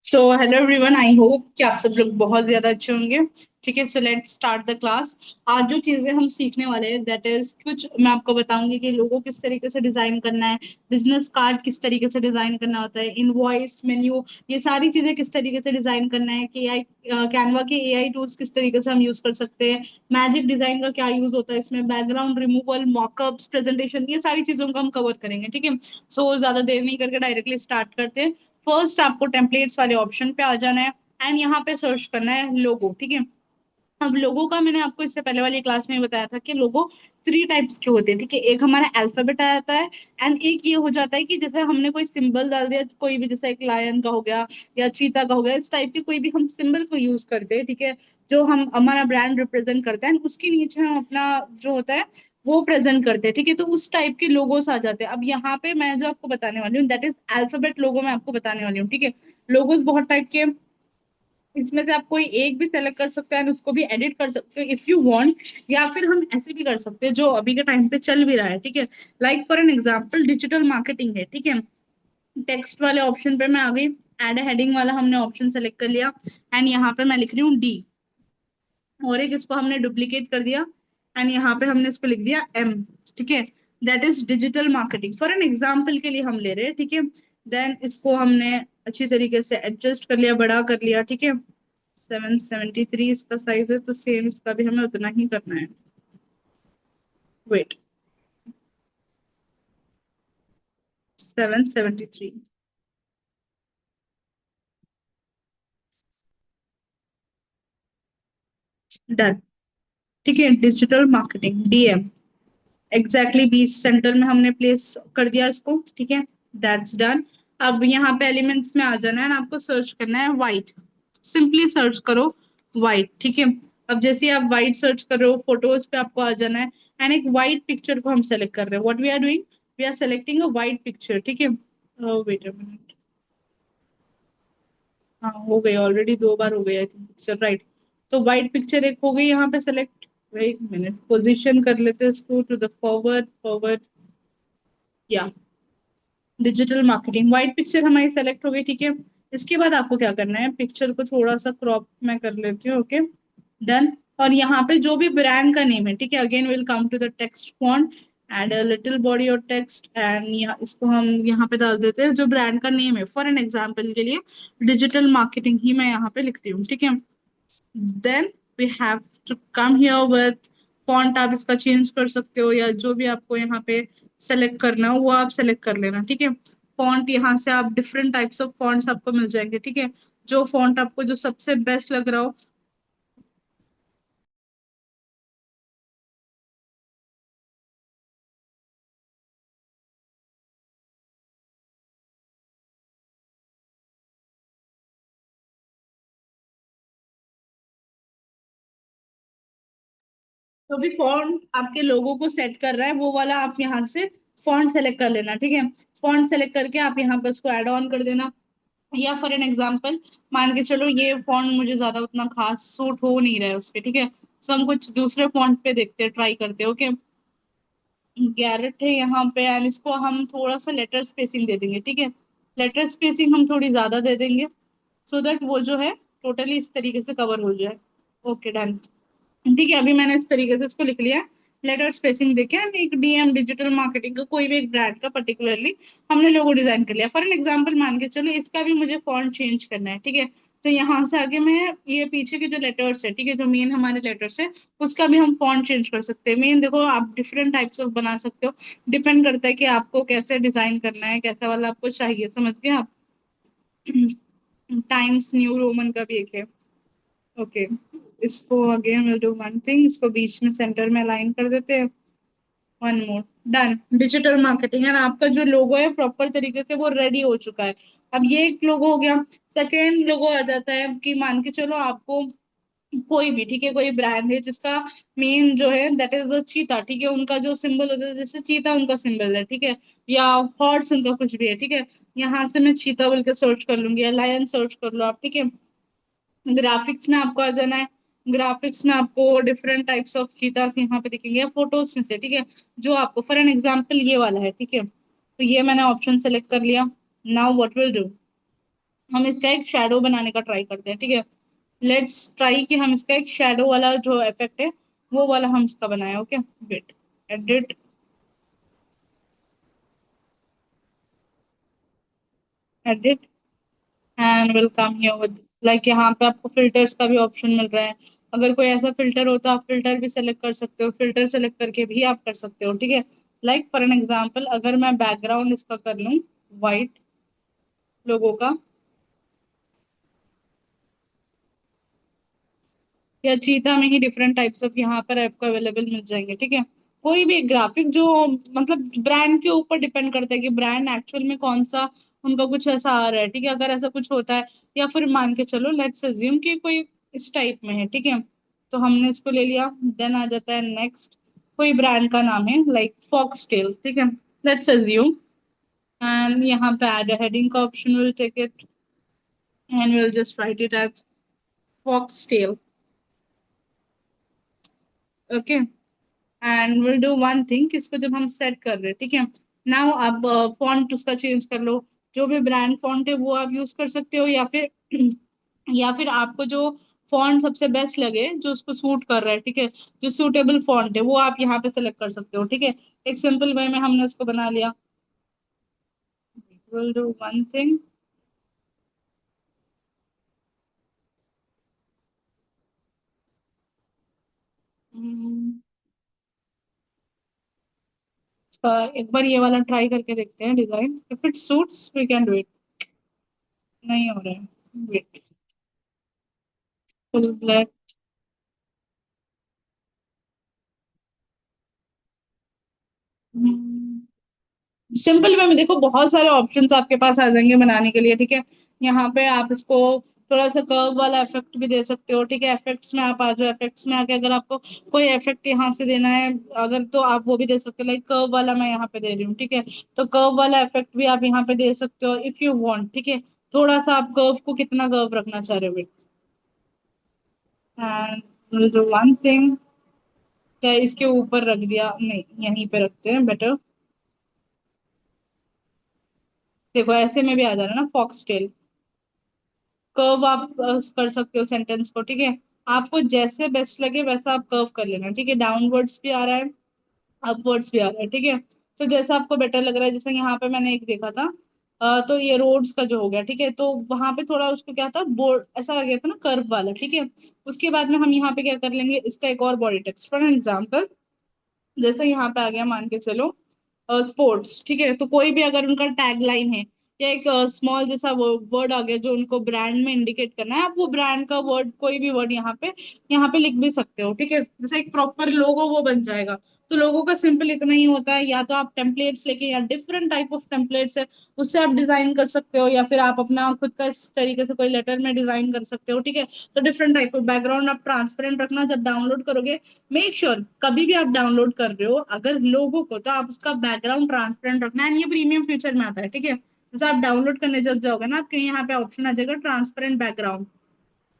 So hello everyone, I hope कि आप सब लोग बहुत ज्यादा अच्छे होंगे। ठीक है, so let's start the class. आज जो चीजें हम सीखने वाले हैं दैट इज कुछ मैं आपको बताऊंगी कि लोगो किस तरीके से डिजाइन करना है, बिजनेस कार्ड किस तरीके से डिजाइन करना होता है, इनवॉइस मेन्यू, ये सारी चीजें किस तरीके से डिजाइन करना है कि आई कैनवा के एआई टूल्स किस तरीके से हम यूज कर सकते हैं, मैजिक डिजाइन का क्या यूज होता है इसमें, बैकग्राउंड रिमूवल, मॉकअप्स, प्रेजेंटेशन, ये सारी चीजों को हम कवर करेंगे। ठीक है, सो ज्यादा देर नहीं करके डायरेक्टली स्टार्ट करते हैं। फर्स्ट आपको टेम्पलेट्स वाले ऑप्शन पे आ जाना है एंड यहाँ पे सर्च करना है लोगो। ठीक है, अब लोगो का मैंने आपको इससे पहले वाली क्लास में ही बताया था कि लोगो थ्री टाइप्स के होते हैं। ठीक है, एक हमारा अल्फाबेट आ जाता है एंड एक ये हो जाता है कि जैसे हमने कोई सिंबल डाल दिया, कोई भी, जैसे एक लायन का हो गया या चीता का हो गया, इस टाइप के कोई भी हम सिंबल को यूज करते हैं। ठीक है, जो हम हमारा ब्रांड रिप्रेजेंट करते हैं उसके नीचे हम अपना जो होता है वो प्रेजेंट करते हैं। ठीक है, तो उस टाइप के लोगोस आ जाते हैं। अब यहाँ पे मैं जो आपको बताने वाली हूँ दैट इज अल्फाबेट लोगो, मैं आपको बताने वाली हूँ। ठीक है, लोगोस बहुत टाइप के, इसमें से आप कोई एक भी सेलेक्ट कर सकते हैं और उसको भी एडिट कर सकते हो इफ यू वांट, या फिर हम ऐसे भी कर सकते हैं जो अभी के टाइम पे चल भी रहा है। ठीक है, like for an example digital marketing है। ठीक है, टेक्स्ट वाले ऑप्शन पे मैं आ गई, एड हेडिंग वाला हमने ऑप्शन सेलेक्ट कर लिया एंड यहाँ पे मैं लिख रही हूँ डी, और एक इसको हमने डुप्लीकेट कर दिया एंड यहाँ पे हमने इसको लिख दिया एम। ठीक है, that is digital marketing, for an example के लिए हम ले रहे हैं। ठीक है, देन इसको हमने अच्छी तरीके से एडजस्ट कर लिया, बड़ा कर लिया। ठीक है, 773 इसका साइज है, तो सेम इसका भी हमें उतना ही करना है। Wait, 773, done. ठीक है, डिजिटल मार्केटिंग डीएम, एग्जैक्टली बीच सेंटर में हमने प्लेस कर दिया इसको। ठीक है, दैट्स डन। अब यहाँ पे एलिमेंट्स में आ जाना है, आपको सर्च करना है व्हाइट, सिंपली सर्च करो व्हाइट। ठीक है, अब जैसे ही आप व्हाइट सर्च कर रहे हो फोटोज पे आपको आ जाना है एंड एक व्हाइट पिक्चर को हम सेलेक्ट कर रहे हैं। What we are doing, we are selecting a white picture. ठीक है, वेट अ मिनट, हाँ हो गई ऑलरेडी, दो बार हो गई आई थिंक पिक्चर, राइट। तो व्हाइट पिक्चर एक हो गई यहाँ पे सेलेक्ट। एक मिनट, पोजीशन कर लेते हैं इसको टू द फॉरवर्ड फॉरवर्ड, या डिजिटल मार्केटिंग व्हाइट पिक्चर हमारी सेलेक्ट हो गई। ठीक है, इसके बाद आपको क्या करना है, पिक्चर को थोड़ा सा क्रॉप मैं कर लेती हूँ। Okay, done. और यहाँ पे जो भी ब्रांड का नेम है, ठीक है, again will come to the text font, add a little body और टेक्स्ट एंड इसको हम यहाँ पे डाल देते हैं जो ब्रांड का नेम है। फॉर एन एग्जाम्पल के लिए डिजिटल मार्केटिंग ही मैं यहाँ पे लिखती हूँ। ठीक है, then we have to come here with font, आप इसका चेंज कर सकते हो या जो भी आपको यहाँ पे सेलेक्ट करना हो वो आप सेलेक्ट कर लेना। ठीक है, फॉन्ट यहाँ से आप डिफरेंट टाइप्स ऑफ फॉन्ट्स आपको मिल जाएंगे। ठीक है, जो फॉन्ट आपको जो सबसे बेस्ट लग रहा हो। तो भी फॉन्ट आपके लोगों को सेट कर रहा है वो वाला आप यहाँ से फॉन्ट सेलेक्ट कर लेना। ठीक है, फॉन्ट सेलेक्ट करके आप यहाँ पे उसको ऐड ऑन कर देना। या फॉर एन एग्जाम्पल मान के चलो ये फॉन्ट मुझे ज्यादा उतना खास सूट हो नहीं रहा है उस पे। ठीक है, तो हम कुछ दूसरे फॉन्ट पे देखते हैं, ट्राई करते हैं। ओके, गैरेट है यहाँ पे एंड इसको हम थोड़ा सा लेटर स्पेसिंग दे देंगे। ठीक है, लेटर स्पेसिंग हम थोड़ी ज्यादा दे देंगे सो दैट वो जो है टोटली इस तरीके से कवर हो जाए। Okay, done. ठीक है, अभी मैंने इस तरीके से इसको लिख लिया, लेटर स्पेसिंग देके and एक डीएम डिजिटल मार्केटिंग का कोई भी एक ब्रांड का पर्टिकुलरली हमने लोगो डिजाइन कर लिया। फॉर एन एग्जांपल मान के चलो इसका भी मुझे फॉन्ट चेंज करना है। ठीक है, तो यहाँ से आगे मैं ये पीछे के जो लेटर्स है, ठीक है, जो मेन हमारे लेटर्स है उसका भी हम फॉन्ट चेंज कर सकते हैं। मेन देखो आप डिफरेंट टाइप्स ऑफ बना सकते हो, डिपेंड करता है कि आपको कैसे डिजाइन करना है, कैसा वाला आपको चाहिए, समझ गए आप। टाइम्स न्यू रोमन का भी एक है। ओके, इसको again will do one thing, इसको बीच में सेंटर में अलाइन कर देते हैं। One more, done. Digital marketing है ना, आपका जो लोगो है प्रॉपर तरीके से वो रेडी हो चुका है। अब ये एक लोगो हो गया। सेकेंड लोगो आ जाता है कि मान के चलो आपको कोई भी, ठीक है, कोई ब्रांड है जिसका मेन जो है दैट इज अ चीता। ठीक है, उनका जो सिंबल होता है जैसे चीता उनका सिंबल है। ठीक है, या हॉर्स उनका कुछ भी है। ठीक है, यहाँ से मैं चीता बोल के सर्च कर लूंगी या लायन सर्च कर लो आप। ठीक है, ग्राफिक्स में आपको आ जाना है। ग्राफिक्स में आपको डिफरेंट टाइप्स ऑफ चीतास यहाँ पे दिखेंगे फोटोज में से। ठीक है, जो आपको फॉर एन एग्जांपल ये वाला है। ठीक है, तो ये मैंने ऑप्शन सेलेक्ट कर लिया। नाउ व्हाट विल डू, हम इसका एक शेडो बनाने का ट्राई करते हैं, ठीक है। लेट्स ट्राई कि हम इसका एक शेडो वाला जो इफेक्ट है वो वाला हम इसका बनाए। Okay, wait, edit, edit, and will come here with, like यहाँ पे आपको फिल्टर्स का भी ऑप्शन मिल रहा है। अगर कोई ऐसा फिल्टर हो तो आप फिल्टर भी सेलेक्ट कर सकते हो, फिल्टर सेलेक्ट करके भी आप कर सकते हो, ठीक है। लाइक फॉर एन एग्जांपल, अगर मैं बैकग्राउंड इसका कर लूँ वाइट लोगों का, या चीता में ही डिफरेंट टाइप्स ऑफ यहाँ पर आपको अवेलेबल मिल जाएंगे, ठीक है। कोई भी ग्राफिक जो, मतलब ब्रांड के ऊपर डिपेंड करता है कि ब्रांड एक्चुअल में कौन सा उनका कुछ ऐसा आ रहा है, ठीक है। अगर ऐसा कुछ होता है, या फिर मान के चलो लेट्स अज्यूम कि कोई इस टाइप में है, ठीक है। तो हमने इसको ले लिया, देन आ जाता है नेक्स्ट, कोई ब्रांड का नाम है लाइक फॉक्स टेल, ठीक है, लेट्स अज्यूम। एंड यहाँ पे एड हेडिंग का option, will take it and will just write it as fox tail. Okay, and will do one thing, इसको जब हम सेट कर रहे हैं, ठीक है, नाउ आप फॉन्ट उसका चेंज कर लो। जो भी ब्रांड फॉन्ट है वो आप यूज कर सकते हो, या फिर या फिर आपको जो फॉन्ट सबसे बेस्ट लगे, जो उसको सूट कर रहा है, ठीक है, जो सूटेबल फॉन्ट है वो आप यहाँ पे सेलेक्ट कर सकते हो, ठीक है। एक सिंपल वे में हमने उसको बना लिया। विल डू वन थिंग, एक बार ये वाला ट्राई करके देखते हैं design, if it suits we can do it. नहीं हो रहा है, wait, full black. Simple way में देखो बहुत सारे ऑप्शंस आपके पास आ जाएंगे बनाने के लिए, ठीक है। यहाँ पे आप इसको थोड़ा सा कर्व वाला इफेक्ट भी दे सकते हो, ठीक है। इफेक्ट्स में आप आ जाओ, इफेक्ट्स में आके अगर आपको कोई इफेक्ट यहाँ से देना है अगर, तो आप वो भी दे सकते हो, लाइक कर्व वाला मैं यहाँ पे दे रही हूँ, ठीक है। तो कर्व वाला इफेक्ट भी आप यहाँ पे दे सकते हो इफ यू वांट, ठीक है। थोड़ा सा आप कर्व को कितना कर्व रखना चाह रहे हो, एंड डू वन थिंग, क्या इसके ऊपर रख दिया, नहीं यहीं पे रखते हैं बेटर। देखो ऐसे में भी आ जा रहा है ना फॉक्स, कर्व आप कर सकते हो सेंटेंस को, ठीक है। आपको जैसे बेस्ट लगे वैसा आप कर्व कर लेना, ठीक है। डाउनवर्ड्स भी आ रहा है, अपवर्ड्स भी आ रहा है, ठीक है। तो जैसा आपको बेटर लग रहा है, जैसे यहाँ पे मैंने एक देखा था, तो ये रोड्स का जो हो गया, ठीक है, तो वहां पे थोड़ा उसको क्या था, बोर्ड ऐसा आ गया था ना कर्व वाला, ठीक है। उसके बाद में हम यहाँ पे क्या कर लेंगे, इसका एक और बॉडी टेक्स्ट फॉर एग्जाम्पल, जैसे यहाँ पे आ गया मान के चलो स्पोर्ट्स, ठीक है। तो कोई भी अगर उनका टैग लाइन है, या एक स्मॉल जैसा वर्ड आ गया जो उनको ब्रांड में इंडिकेट करना है, आप वो ब्रांड का वर्ड कोई भी वर्ड यहाँ पे लिख भी सकते हो, ठीक है। जैसे एक प्रॉपर लोगो वो बन जाएगा। तो लोगों का सिंपल इतना ही होता है, या तो आप टेम्पलेट्स लेके, या डिफरेंट टाइप ऑफ टेम्पलेट्स है उससे आप डिजाइन कर सकते हो, या फिर आप अपना खुद का इस तरीके से कोई लेटर में डिजाइन कर सकते हो, ठीक है। तो डिफरेंट टाइप ऑफ बैकग्राउंड आप ट्रांसपेरेंट रखना, जब डाउनलोड करोगे मेक श्योर कभी भी आप डाउनलोड कर रहे हो अगर लोगो को, तो आप उसका बैकग्राउंड ट्रांसपेरेंट रखना है। ये प्रीमियम फीचर में आता है, ठीक है। जैसे आप डाउनलोड करने जब जाओगे ना, आपके यहाँ पे ऑप्शन आ जाएगा ट्रांसपेरेंट बैकग्राउंड,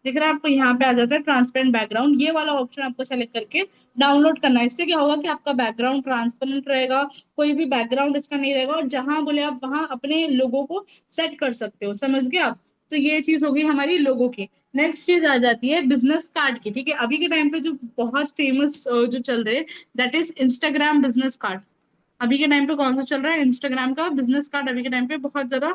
दिख रहा है आपको, यहाँ पे आ जाता है ट्रांसपेरेंट बैकग्राउंड। ये वाला ऑप्शन आपको सेलेक्ट करके डाउनलोड करना है। इससे क्या होगा कि आपका बैकग्राउंड ट्रांसपेरेंट रहेगा, कोई भी बैकग्राउंड इसका नहीं रहेगा, और जहां बोले आप वहां अपने लोगों को सेट कर सकते हो, समझ गए आप। तो ये चीज होगी हमारी लोगों की। नेक्स्ट चीज आ जाती है बिजनेस कार्ड की, ठीक है। अभी के टाइम पे जो बहुत फेमस जो चल रहे हैं, that is Instagram business card. अभी के टाइम पे कौन सा चल रहा है, इंस्टाग्राम का बिजनेस कार्ड अभी के टाइम पे बहुत ज्यादा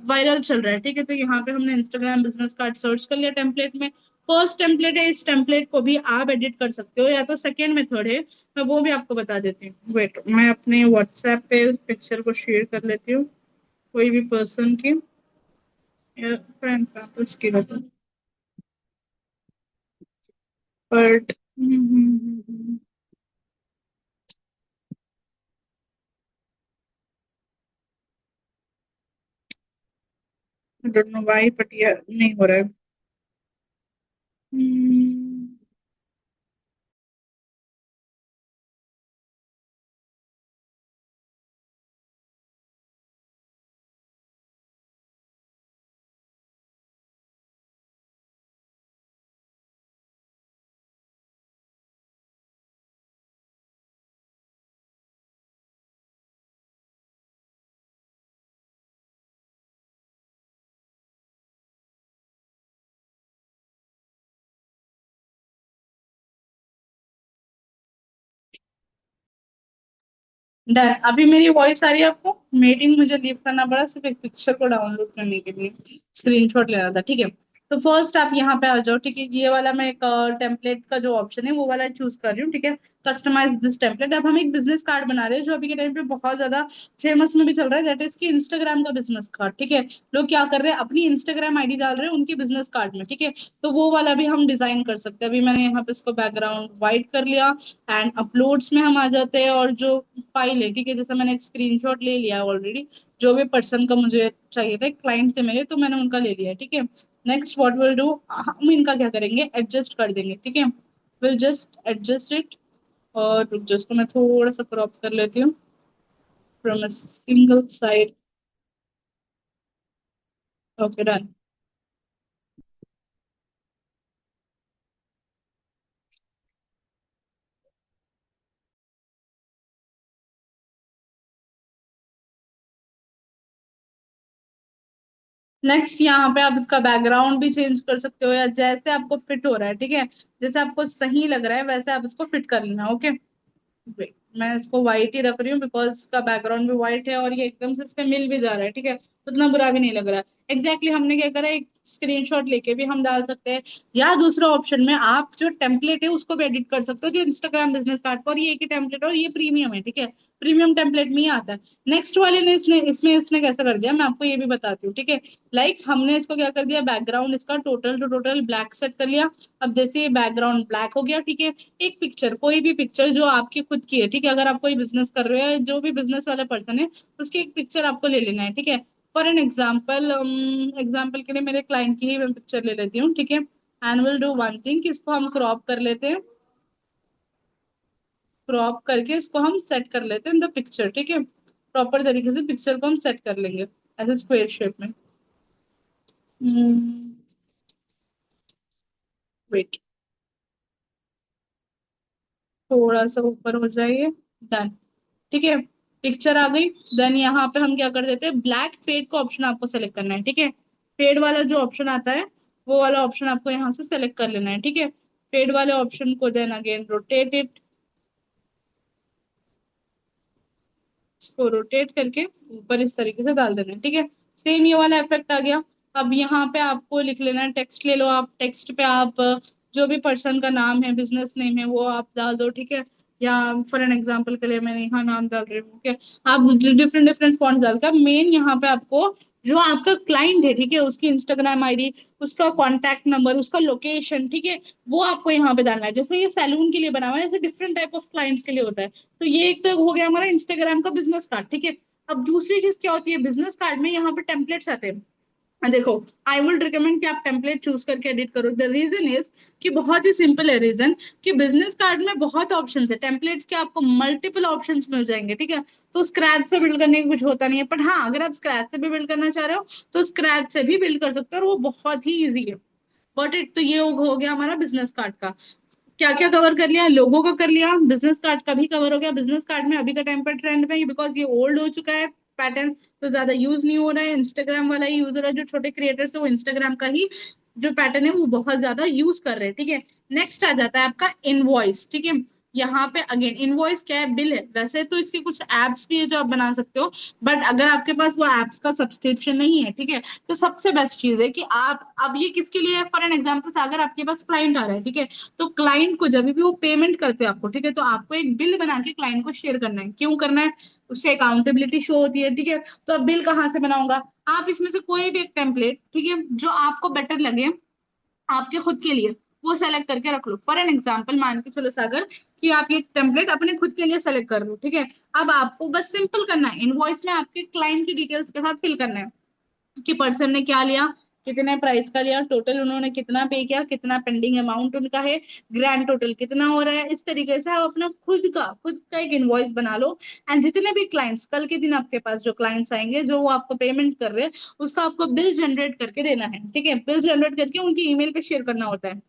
वायरल चल रहा है, ठीक है। तो यहाँ पे हमने इंस्टाग्राम बिजनेस कार्ड सर्च कर लिया टेम्पलेट में। फर्स्ट टेम्पलेट है, इस टेम्पलेट को भी आप एडिट कर सकते हो, या तो सेकेंड मेथड है, मैं वो भी आपको बता देती हूँ। वेट, मैं अपने व्हाट्सएप पे पिक्चर को शेयर कर लेती हूँ, कोई भी पर्सन की, फॉर एग्जाम्पल की रहता, but I don't know why, but ये नहीं हो रहा है। हम्म, डन। अभी मेरी वॉइस आ रही है आपको? मीटिंग मुझे लीव करना पड़ा सिर्फ एक पिक्चर को डाउनलोड करने के लिए, स्क्रीनशॉट लेना था, ठीक है। तो फर्स्ट आप यहाँ पे आ जाओ, ठीक है। ये वाला मैं एक टेम्पलेट का जो ऑप्शन है वो वाला चूज कर रही हूँ, ठीक है। Customize this template. अब हम एक बिजनेस कार्ड बना रहे हैं जो अभी के टाइम पे बहुत ज्यादा फेमस में भी चल रहा है, दैट इज की इंस्टाग्राम का बिजनेस कार्ड, ठीक है। लोग क्या कर रहे हैं, अपनी इंस्टाग्राम आईडी डाल रहे हैं उनके बिजनेस कार्ड में, ठीक है। तो वो वाला भी हम डिजाइन कर सकते हैं। अभी मैंने यहाँ पे इसको बैकग्राउंड व्हाइट कर लिया, एंड अपलोड्स में हम आ जाते हैं, और जो फाइल है, ठीक है, जैसे मैंने एक स्क्रीनशॉट ले लिया ऑलरेडी, जो भी पर्सन का मुझे चाहिए था, क्लाइंट थे मेरे, तो मैंने उनका ले लिया है, ठीक है। नेक्स्ट व्हाट विल डू, हम इनका क्या करेंगे, एडजस्ट कर देंगे, ठीक है। Will just adjust it. और रुक जाओ, इसको मैं थोड़ा सा क्रॉप कर लेती हूँ from a single side. Okay, done. Next यहाँ पे आप इसका बैकग्राउंड भी चेंज कर सकते हो, या जैसे आपको फिट हो रहा है, ठीक है। जैसे आपको सही लग रहा है वैसे आप इसको फिट कर लेना, ओके। Wait, मैं इसको व्हाइट ही रख रही हूँ बिकॉज इसका बैकग्राउंड भी व्हाइट है, और ये एकदम से इस पे मिल भी जा रहा है, ठीक है, तो इतना बुरा भी नहीं लग रहा है। एग्जैक्टली हमने क्या करा, एक स्क्रीनशॉट लेके भी हम डाल सकते हैं, या दूसरा ऑप्शन में आप जो टेम्पलेट है उसको भी एडिट कर सकते हो, जो इंस्टाग्राम बिजनेस कार्ड पर ये एक ही टेम्पलेट, और ये प्रीमियम है, ठीक है। प्रीमियम टेम्पलेट में ही आता है। नेक्स्ट वाले ने इसने इसमें इसने कैसा कर दिया, मैं आपको ये भी बताती हूँ, ठीक है। हमने इसको क्या कर दिया, बैकग्राउंड इसका total two total black set कर लिया। अब जैसे ये बैकग्राउंड ब्लैक हो गया, ठीक है, एक पिक्चर, कोई भी पिक्चर जो आपकी खुद की है, ठीक है, अगर आप कोई बिजनेस कर रहे हो या जो भी बिजनेस वाला पर्सन है, उसकी एक पिक्चर आपको ले लेना है, ठीक है। फॉर एन एग्जाम्पल, एग्जाम्पल के लिए मेरे क्लाइंट की ही मैं पिक्चर ले लेती हूँ, ठीक है। And will do one thing, कि इसको हम क्रॉप कर लेते हैं, क्रॉप करके इसको हम सेट कर लेते हैं द पिक्चर, ठीक है। प्रॉपर तरीके से पिक्चर को हम सेट कर लेंगे ऐसे स्क्वेयर शेप में। वेट, थोड़ा सा ऊपर हो जाइए। डन, ठीक है। पिक्चर आ गई। देन यहाँ पे हम क्या कर देते हैं, ब्लैक फेड का ऑप्शन आपको सेलेक्ट करना है, ठीक है। फेड वाला जो ऑप्शन आता है वो वाला ऑप्शन आपको यहाँ से सेलेक्ट कर लेना है, ठीक है। फेड वाले ऑप्शन को देन अगेन रोटेट इट, इसको रोटेट करके ऊपर इस तरीके से डाल देना है, ठीक है। सेम ये वाला इफेक्ट आ गया। अब यहाँ पे आपको लिख लेना है, टेक्स्ट ले लो आप, टेक्स्ट पे आप जो भी पर्सन का नाम है, बिजनेस नेम है, वो आप डाल दो, ठीक है। या फॉर एन एग्जांपल के लिए मैंने यहाँ नाम डाल रही हूँ, ठीक है। आप डिफरेंट डिफरेंट फॉन्ट डाल के, मेन यहाँ पे आपको जो आपका क्लाइंट है, ठीक है, उसकी इंस्टाग्राम आईडी, उसका कॉन्टैक्ट नंबर, उसका लोकेशन, ठीक है, वो आपको यहाँ पे डालना है। जैसे ये सैलून के लिए बना हुआ है, ऐसे डिफरेंट टाइप ऑफ क्लाइंट्स के लिए होता है। तो ये एक तो हो गया हमारा इंस्टाग्राम का बिजनेस कार्ड, ठीक है। अब दूसरी चीज क्या होती है, बिजनेस कार्ड में यहाँ पे टेम्पलेट्स आते हैं। देखो, आई वुड रिकमेंड कि आप टेम्पलेट चूज करके एडिट करो। द रीजन इज कि बहुत ही सिंपल है रीजन, कि बिजनेस कार्ड में बहुत ऑप्शंस है, टेम्पलेट्स के आपको मल्टीपल ऑप्शंस मिल जाएंगे, ठीक है। तो स्क्रैच से बिल्ड करने की कुछ होता नहीं है, बट हाँ, अगर आप स्क्रैच से भी बिल्ड करना चाह रहे हो तो स्क्रैच से भी बिल्ड कर सकते हो, और वो बहुत ही ईजी है। बट इट तो ये हो गया हमारा बिजनेस कार्ड का। क्या क्या कवर कर लिया, लोगों का कर लिया, बिजनेस कार्ड का भी कवर हो गया। बिजनेस कार्ड में अभी का टाइम पर ट्रेंड में, बिकॉज ये ओल्ड हो चुका है पैटर्न, तो ज्यादा यूज नहीं हो रहा है, इंस्टाग्राम वाला ही यूज हो रहा है। जो छोटे क्रिएटर्स है वो इंस्टाग्राम का ही जो पैटर्न है वो बहुत ज्यादा यूज कर रहे हैं, ठीक है। नेक्स्ट आ जाता है आपका इनवॉइस, ठीक है। यहाँ पे अगेन इनवॉइस क्या है, बिल है। वैसे तो इसके कुछ एप्स भी है जो आप बना सकते हो, बट अगर आपके पास वो एप्स का सब्सक्रिप्शन नहीं है, ठीक है, तो सबसे बेस्ट चीज है कि आप, अब ये किसके लिए है, फॉर एन एग्जाम्पल अगर आपके पास क्लाइंट आ रहा है, ठीक है, तो क्लाइंट को जब भी वो पेमेंट करते हैं आपको, ठीक है, तो आपको एक बिल बना के क्लाइंट को शेयर करना है। क्यों करना है, उससे अकाउंटेबिलिटी शो होती है, ठीक है। तो अब बिल कहाँ से बनाऊंगा, आप इसमें से कोई भी एक टेम्पलेट, ठीक है, जो आपको बेटर लगे आपके खुद के लिए, वो सेलेक्ट करके रख लो। फॉर एन एग्जाम्पल मान के चलो सागर, कि आप ये टेम्पलेट अपने खुद के लिए सेलेक्ट कर लो, ठीक है। अब आपको बस सिंपल करना है, इनवॉइस में आपके क्लाइंट की डिटेल्स के साथ फिल करना है, कि पर्सन ने क्या लिया, कितने प्राइस का लिया, टोटल उन्होंने कितना पे किया, कितना पेंडिंग अमाउंट उनका है, ग्रैंड टोटल कितना हो रहा है। इस तरीके से आप अपना खुद का एक इनवॉइस बना लो। एंड जितने भी क्लाइंट्स कल के दिन आपके पास जो क्लाइंट्स आएंगे, जो वो आपको पेमेंट कर रहे हैं, उसका आपको बिल जनरेट करके देना है, ठीक है। बिल जनरेट करके उनकी ईमेल पे शेयर करना होता है।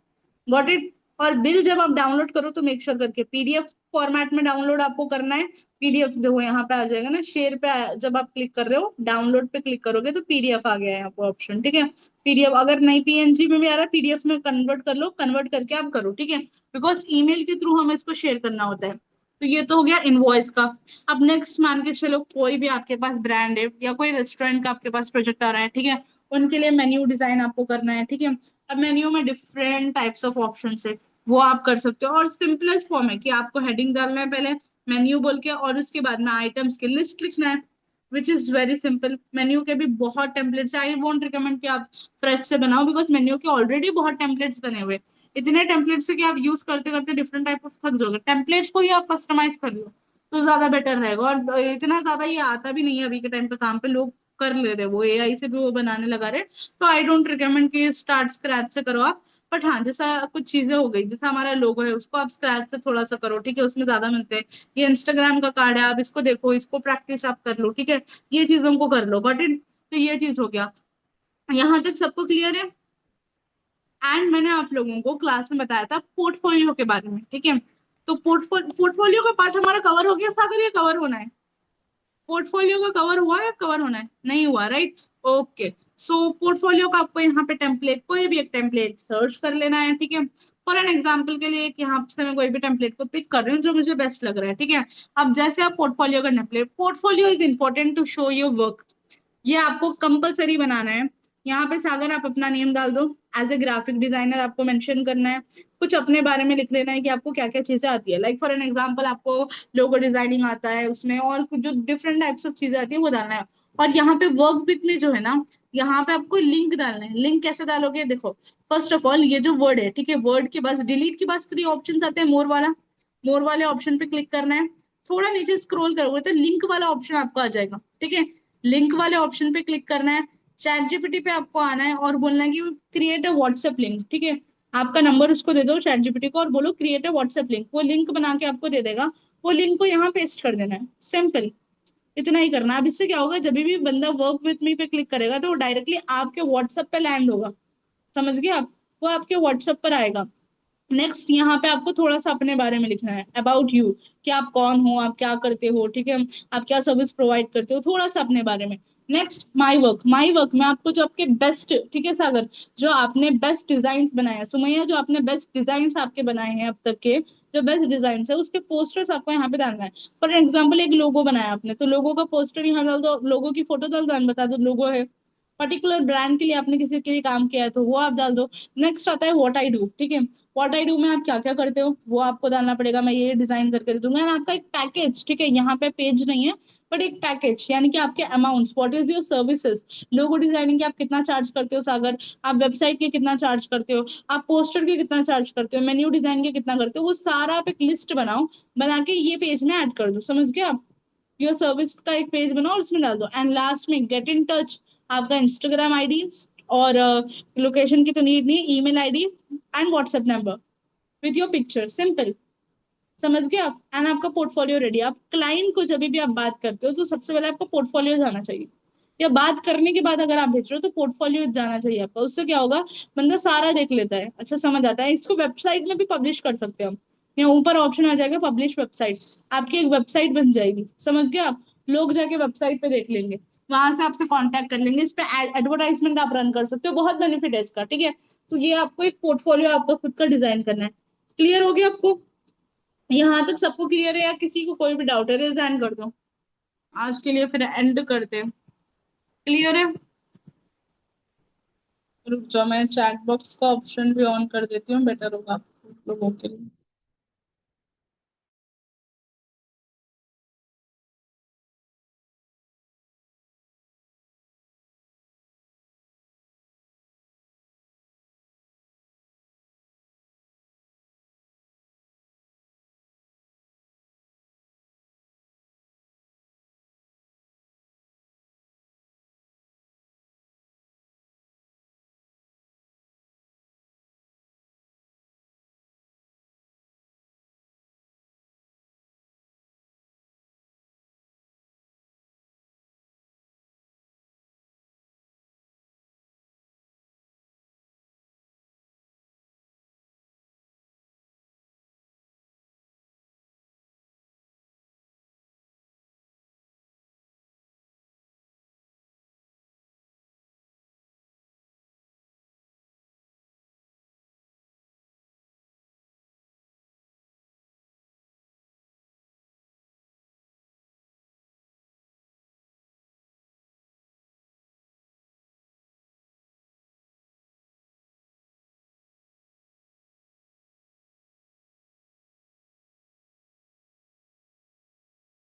Got it. और बिल जब आप डाउनलोड करो तो मेक श्योर करके पीडीएफ फॉर्मेट में डाउनलोड आपको करना है। पीडीएफ देखो यहाँ पे आ जाएगा ना, शेयर पे जब आप क्लिक कर रहे हो, डाउनलोड पे क्लिक करोगे तो पीडीएफ आ गया है आपको ऑप्शन, ठीक है। पीडीएफ अगर नहीं पीएनजी में भी आ रहा है, पीडीएफ में कन्वर्ट कर लो, कन्वर्ट करके आप करो, ठीक है। बिकॉज ईमेल के थ्रू हमें इसको शेयर करना होता है। तो ये तो हो गया इनवॉइस का। अब नेक्स्ट मान के चलो कोई भी आपके पास ब्रांड है या कोई रेस्टोरेंट का आपके पास प्रोजेक्ट आ रहा है, ठीक है, उनके लिए मेन्यू डिजाइन आपको करना है, ठीक है। अब मेन्यू में डिफरेंट टाइप्स ऑफ ऑप्शन है, वो आप कर सकते हो। और सिंपलेस्ट फॉर्म है कि आपको हेडिंग डालना है पहले मेन्यू बोल के, और उसके बाद में आइटम्स की लिस्ट लिखना है, which is very simple. Menu के भी बहुत टेम्पलेट्स, आई वोंट रिकमेंड कि आप फ्रेश से बनाओ, बिकॉज मेन्यू के ऑलरेडी बहुत टेम्पलेट्स बने हुए हैं। इतने टेम्पलेट्स है कि आप यूज करते करते डिफरेंट टाइप ऑफ थक जाओगे, टेम्पलेट्स को ही आप कस्टमाइज कर लो तो ज्यादा बेटर रहेगा। और इतना ज्यादा ये आता भी नहीं है अभी के टाइम पे, काम पे लोग कर ले रहे, वो एआई से भी वो बनाने लगा रहे। तो आई डोंट रिकमेंड कि स्टार्ट स्क्रैच से करो आप। बट हाँ, जैसा कुछ चीजें हो गई, जैसा हमारा लोगो है उसको आप स्क्रैच से थोड़ा सा करो, ठीक है, उसमें ज्यादा मिलते हैं। ये इंस्टाग्राम का कार्ड है, आप इसको देखो, इसको प्रैक्टिस आप कर लो, ठीक है, ये चीजों को कर लो, गॉट इट। तो ये चीज हो गया, यहाँ तक सबको क्लियर है। एंड मैंने आप लोगों को क्लास में बताया था पोर्टफोलियो के बारे में, ठीक है। तो पोर्टफोलियो का पार्ट हमारा कवर हो गया सागर, ये कवर होना है। पोर्टफोलियो का कवर हुआ या कवर होना है, नहीं हुआ, राइट। ओके, सो पोर्टफोलियो का आपको यहाँ पे टेम्पलेट, कोई भी एक टेम्पलेट सर्च कर लेना है, ठीक है। फॉर एन एग्जाम्पल के लिए कि यहाँ से मैं कोई भी टेम्पलेट को पिक कर रही हूँ जो मुझे बेस्ट लग रहा है, ठीक है। अब जैसे आप पोर्टफोलियो का template, portfolio is important to show your work, ये आपको कंपलसरी बनाना है। यहाँ पे सागर आप अपना नेम डाल दो, एज ए ग्राफिक डिजाइनर आपको मेंशन करना है, कुछ अपने बारे में लिख लेना है कि आपको क्या क्या चीजें आती है, लाइक फॉर एन एग्जांपल आपको लोगो डिजाइनिंग आता है उसमें, और कुछ जो डिफरेंट टाइप्स ऑफ चीजें आती है वो डालना है। और यहाँ पे वर्क विथ में जो है ना, यहाँ पे आपको लिंक डालना है। लिंक कैसे डालोगे, देखो, फर्स्ट ऑफ ऑल ये जो वर्ड है, ठीक है, वर्ड के पास, डिलीट के पास 3 ऑप्शन आते हैं, मोर वाला, मोर वाले ऑप्शन पे क्लिक करना है। थोड़ा नीचे स्क्रॉल करोगे तो लिंक वाला ऑप्शन आपको आ जाएगा, ठीक है। लिंक वाले ऑप्शन पे क्लिक करना है। चैट जीपीटी पे आपको आना है और बोलना है कि क्रिएट अ व्हाट्सएप लिंक, ठीक है। आपका नंबर उसको दे दो चैट जीपीटी को और बोलो क्रिएट अ व्हाट्सएप लिंक, वो लिंक बना के आपको दे देगा। वो लिंक को यहाँ पेस्ट कर देना है, सिंपल, इतना ही करना है। अब इससे क्या होगा, जब भी बंदा वर्क विथ मी पे क्लिक करेगा तो वो डायरेक्टली आपके व्हाट्सएप पे लैंड होगा, समझ गए आप, वो आपके व्हाट्सएप पर आएगा। नेक्स्ट यहाँ पे आपको थोड़ा सा अपने बारे में लिखना है, अबाउट यू, कि आप कौन हो, आप क्या करते हो, ठीक है, आप क्या सर्विस प्रोवाइड करते हो, थोड़ा सा अपने बारे में। Next my work, my work में आपको जो आपके बेस्ट, ठीक है सागर, जो आपने बेस्ट डिजाइन बनाए हैं, सुमैया जो आपने बेस्ट डिजाइन आपके बनाए हैं अब तक के, जो बेस्ट डिजाइन है उसके पोस्टर्स आपको यहाँ पे डालना है। फॉर एग्जाम्पल एक लोगो बनाया आपने, तो लोगो का पोस्टर यहाँ डाल दो, लोगो की फोटो डाल दो, बता दो लोगो है, पर्टिकुलर ब्रांड के लिए आपने किसी के लिए काम किया है तो वो आप डाल दो। नेक्स्ट आता है व्हाट आई डू, ठीक है, व्हाट आई डू में आप क्या क्या करते हो वो आपको डालना पड़ेगा, मैं ये डिजाइन करके दे दूंगा। And आपका एक पैकेज, ठीक है, यहाँ पे पेज नहीं है बट एक पैकेज, यानी कि आपके amounts, what is your services, logo designing के आप कितना चार्ज करते हो सागर, आप वेबसाइट के कितना चार्ज करते हो, आप पोस्टर के कितना चार्ज करते हो, मेन्यू डिजाइन के कितना करते हो, वो सारा आप एक लिस्ट बनाओ, बना के ये पेज में ऐड कर दो, समझ गए आप। योर सर्विस का एक पेज बनाओ और उसमें डाल दो। एंड लास्ट में गेट इन टच, आपका इंस्टाग्राम आईडी, और लोकेशन की तो नीड नहीं, email ID and WhatsApp number with your picture, simple, समझ गए आप। एंड आपका पोर्टफोलियो रेडी। आप क्लाइंट को जब भी आप बात करते हो तो सबसे पहले आपको पोर्टफोलियो जाना चाहिए, या बात करने के बाद अगर आप भेज रहे हो तो पोर्टफोलियो जाना चाहिए आपका। उससे क्या होगा, बंदा सारा देख लेता है, अच्छा समझ आता है। इसको वेबसाइट में भी पब्लिश कर सकते हो हम, यहाँ ऊपर ऑप्शन आ जाएगा पब्लिश वेबसाइट, आपकी एक वेबसाइट बन जाएगी, समझ गए आप। लोग जाके वेबसाइट पे देख लेंगे, वहां से आपसे कांटेक्ट कर लेंगे, इस पे एडवर्टाइजमेंट आप रन कर सकते हो, बहुत बेनिफिट है इसका, ठीक है। तो ये आपको एक पोर्टफोलियो आपको खुद का डिजाइन करना है। क्लियर हो गया आपको, यहाँ तक सबको क्लियर है, या किसी को कोई भी डाउट है रेज हैंड कर दो। आज के लिए फिर एंड करते हैं। क्लियर है, रुक जाओ मैं चैट बॉक्स का ऑप्शन भी ऑन कर देती हूँ, बेटर होगा आप लोगों के लिए।